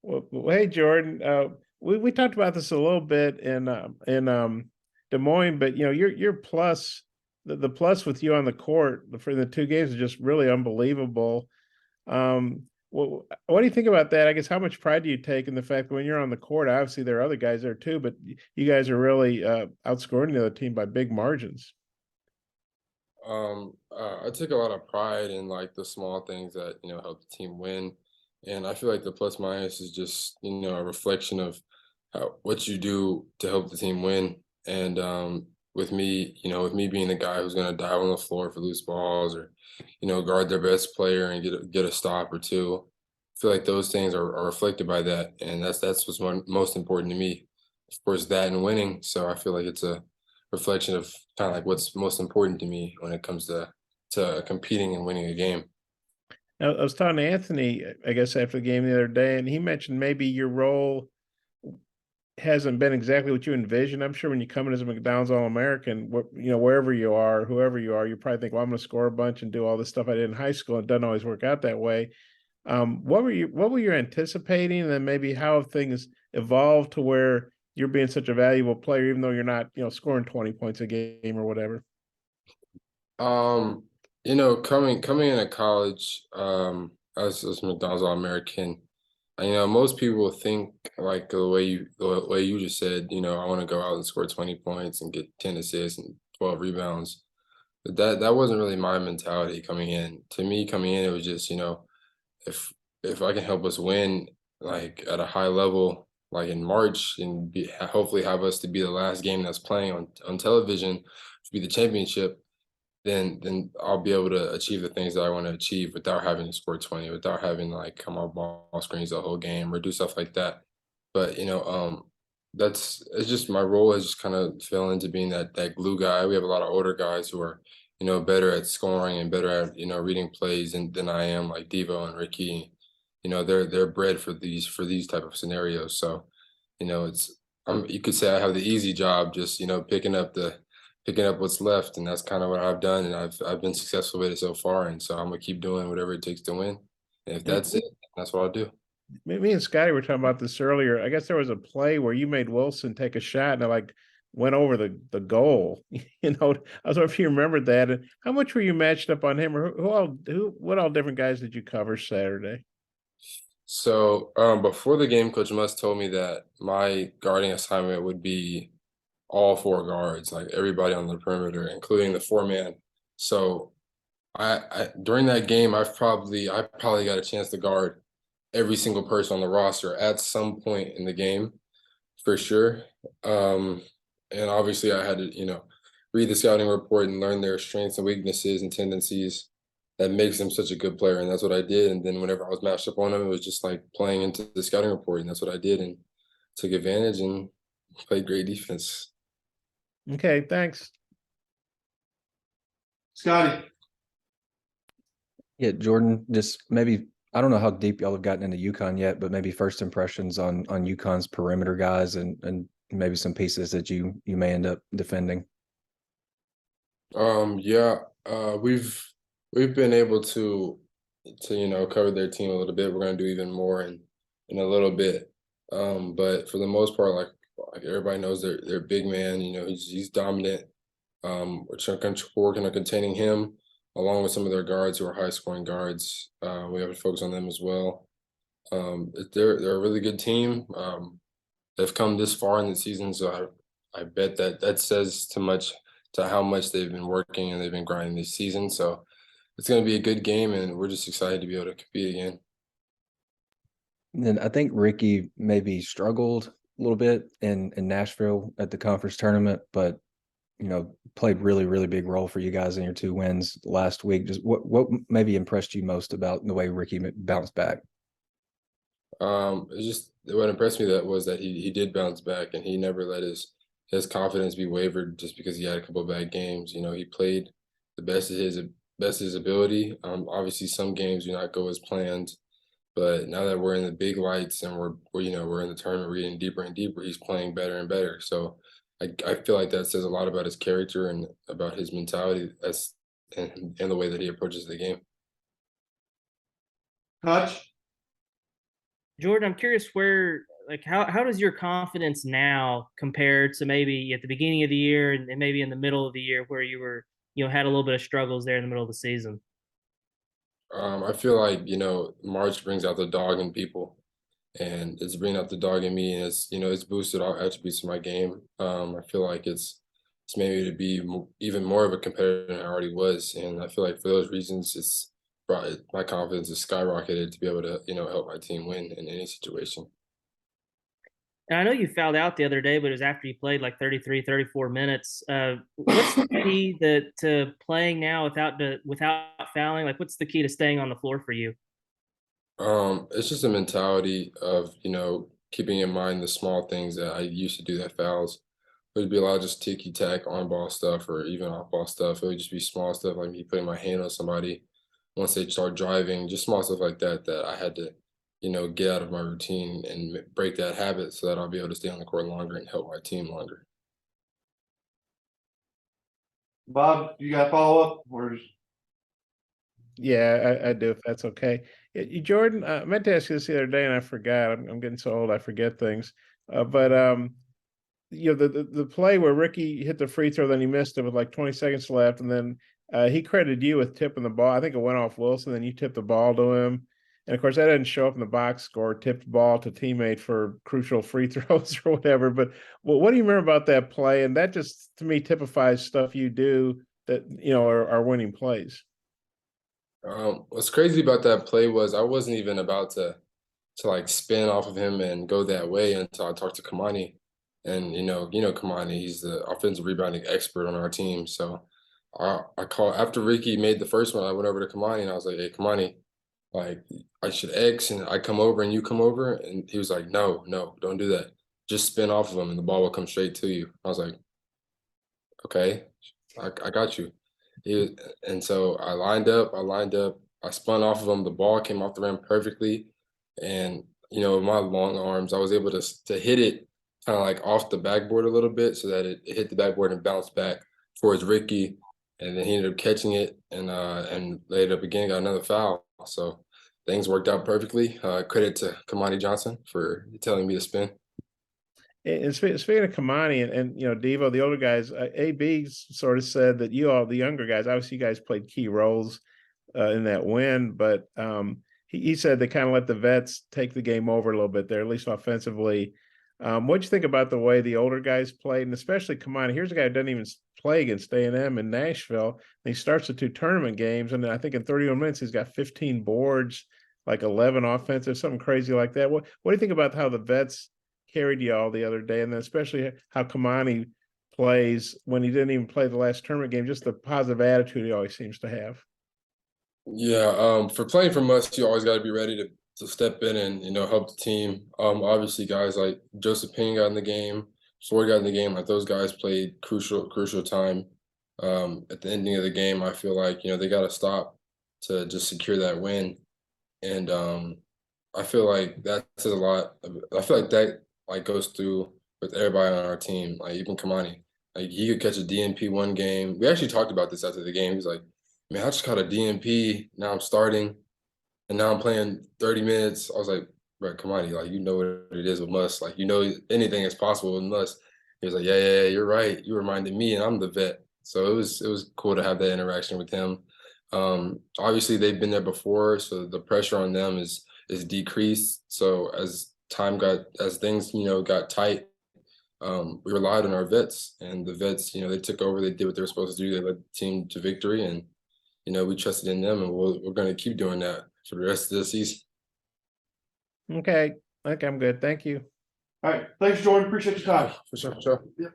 Well, hey Jordan, we talked about this a little bit in Des Moines, but your plus the plus with you on the court for the two games is just really unbelievable. What do you think about that? I guess how much pride do you take in the fact that when you're on the court, obviously there are other guys there too, but you guys are really outscoring the other team by big margins. I take a lot of pride in like the small things that help the team win, and I feel like the plus minus is just a reflection of what you do to help the team win. And with me being the guy who's going to dive on the floor for loose balls or guard their best player and get a stop or two, I feel like those things are reflected by that, and that's what's most important to me. Of course, that and winning. So I feel like it's a reflection of kind of like what's most important to me when it comes to competing and winning a game. I was talking to Anthony, I guess, after the game the other day, and he mentioned maybe your role hasn't been exactly what you envisioned. I'm sure when you come in as a McDonald's All-American, wherever you are, whoever you are, you probably think, well, I'm going to score a bunch and do all this stuff I did in high school. It doesn't always work out that way. What were you anticipating, and then maybe how have things evolved to where you're being such a valuable player, even though you're not, scoring 20 points a game or whatever? Um, coming into college, as McDonald's All American, most people think like the way you just said, I want to go out and score 20 points and get 10 assists and 12 rebounds. But that wasn't really my mentality coming in. To me, coming in, it was just, if if I can help us win like at a high level, like in March, and hopefully have us to be the last game that's playing on television to be the championship, then I'll be able to achieve the things that I want to achieve without having to score 20, without having to like come off ball screens the whole game or do stuff like that. But it's just my role has just kind of fell into being that glue guy. We have a lot of older guys who are, better at scoring and better at, reading plays than I am, like Devo and Ricky. They're bred for these type of scenarios. So, it's you could say I have the easy job, just picking up what's left, and that's kind of what I've done, and I've been successful with it so far, and so I'm gonna keep doing whatever it takes to win. And if And that's it, that's what I'll do. me and Scotty were talking about this earlier. I guess there was a play where you made Wilson take a shot and it like went over the goal. I was wondering if you remembered that. And how much were you matched up on him, or what all different guys did you cover Saturday? So before the game, Coach Musk told me that my guarding assignment would be all four guards, like everybody on the perimeter, including the four man. So I during that game, I probably got a chance to guard every single person on the roster at some point in the game for sure. Um, and obviously, I had to, read the scouting report and learn their strengths and weaknesses and tendencies that makes them such a good player. And that's what I did. And then whenever I was matched up on them, it was just like playing into the scouting report. And that's what I did and took advantage and played great defense. Okay, thanks. Scotty. Yeah, Jordan, just maybe I don't know how deep y'all have gotten into UConn yet, but maybe first impressions on UConn's perimeter guys and maybe some pieces that you may end up defending. Yeah, we've been able to cover their team a little bit. We're gonna do even more in a little bit. But for the most part, like everybody knows, they're big man. He's dominant. Working on containing him along with some of their guards who are high scoring guards. We have to focus on them as well. They're a really good team. They've come this far in the season, so I bet that says too much to how much they've been working and they've been grinding this season. So it's going to be a good game, and we're just excited to be able to compete again. And I think Ricky maybe struggled a little bit in Nashville at the conference tournament, but played really, really big role for you guys in your two wins last week. Just what maybe impressed you most about the way Ricky bounced back? It's just what impressed me that was that he did bounce back and he never let his confidence be wavered just because he had a couple of bad games. He played the best of his ability. Obviously, some games do not go as planned, but now that we're in the big lights and we're in the tournament, we're getting deeper and deeper. He's playing better and better. So I feel like that says a lot about his character and about his mentality and the way that he approaches the game. Hutch. Jordan, I'm curious how does your confidence now compare to maybe at the beginning of the year and maybe in the middle of the year where you were, had a little bit of struggles there in the middle of the season? I feel like, March brings out the dog in people, and it's bringing out the dog in me, and it's boosted all attributes of my game. I feel like it's made me to be even more of a competitor than I already was, and I feel like for those reasons, it's brought my confidence has skyrocketed to be able to, help my team win in any situation. And I know you fouled out the other day, but it was after you played like 33, 34 minutes. What's the key to playing now without fouling? Like, what's the key to staying on the floor for you? It's just a mentality of, keeping in mind the small things that I used to do that fouls. It would be a lot of just ticky tack on ball stuff or even off ball stuff. It would just be small stuff like me putting my hand on somebody once they start driving, just small stuff like that that I had to, get out of my routine and break that habit so that I'll be able to stay on the court longer and help my team longer. Bob, you got a follow up? Or Yeah, I do, if that's okay. Jordan, I meant to ask you this the other day and I forgot. I'm getting so old, I forget things. But the play where Ricky hit the free throw, then he missed it with like 20 seconds left, and then he credited you with tipping the ball. I think it went off Wilson, then you tipped the ball to him. And of course, that didn't show up in the box score, tipped ball to teammate for crucial free throws or whatever. But what do you remember about that play? And that just, to me, typifies stuff you do that, are winning plays. What's crazy about that play was I wasn't even about to like spin off of him and go that way until I talked to Kamani. And Kamani, he's the offensive rebounding expert on our team. So I called after Ricky made the first one, I went over to Kamani and I was like, hey Kamani, like I should X and I come over and you come over. And he was like, no, don't do that. Just spin off of him and the ball will come straight to you. I was like, okay, I got you. And so I lined up, I spun off of him, the ball came off the rim perfectly. And with my long arms, I was able to hit it kind of like off the backboard a little bit so that it hit the backboard and bounced back towards Ricky. And then he ended up catching it and laid up again, got another foul. So things worked out perfectly. Credit to Kamani Johnson for telling me to spin. And speaking of Kamani and Devo, the older guys, AB sort of said that you all, the younger guys, obviously you guys played key roles in that win, but he said they kind of let the vets take the game over a little bit there, at least offensively. What'd you think about the way the older guys played, and especially Kamani? Here's a guy who doesn't even play against A&M in Nashville, and he starts the 2 tournament games, and I think in 31 minutes he's got 15 boards, like 11 offensive, something crazy like that. What do you think about how the vets carried y'all the other day, and then especially how Kamani plays when he didn't even play the last tournament game, just the positive attitude he always seems to have? Yeah, for playing from us, you always got to be ready to step in and help the team. Obviously, guys like Joseph Payne got in the game, Floyd got in the game. Like those guys played crucial time. At the ending of the game, I feel like they got to stop to just secure that win, and I feel like that says a lot. I feel like that like goes through with everybody on our team, like even Kamani. Like he could catch a DNP one game. We actually talked about this after the game. He's like, man, I just caught a DNP. Now I'm starting, and now I'm playing 30 minutes. I was like, bro, Kamani, like you know what it is with Muss. Like anything is possible with Muss. He was like, yeah, you're right. You reminded me, and I'm the vet. So it was cool to have that interaction with him. Obviously they've been there before, so the pressure on them is decreased. So as things got tight, we relied on our vets, and the vets they took over, they did what they were supposed to do, they led the team to victory, and we trusted in them, and we're going to keep doing that for the rest of the season. Okay, I'm good, thank you. all right, thanks, Jordan. Appreciate your time. For sure. Yep.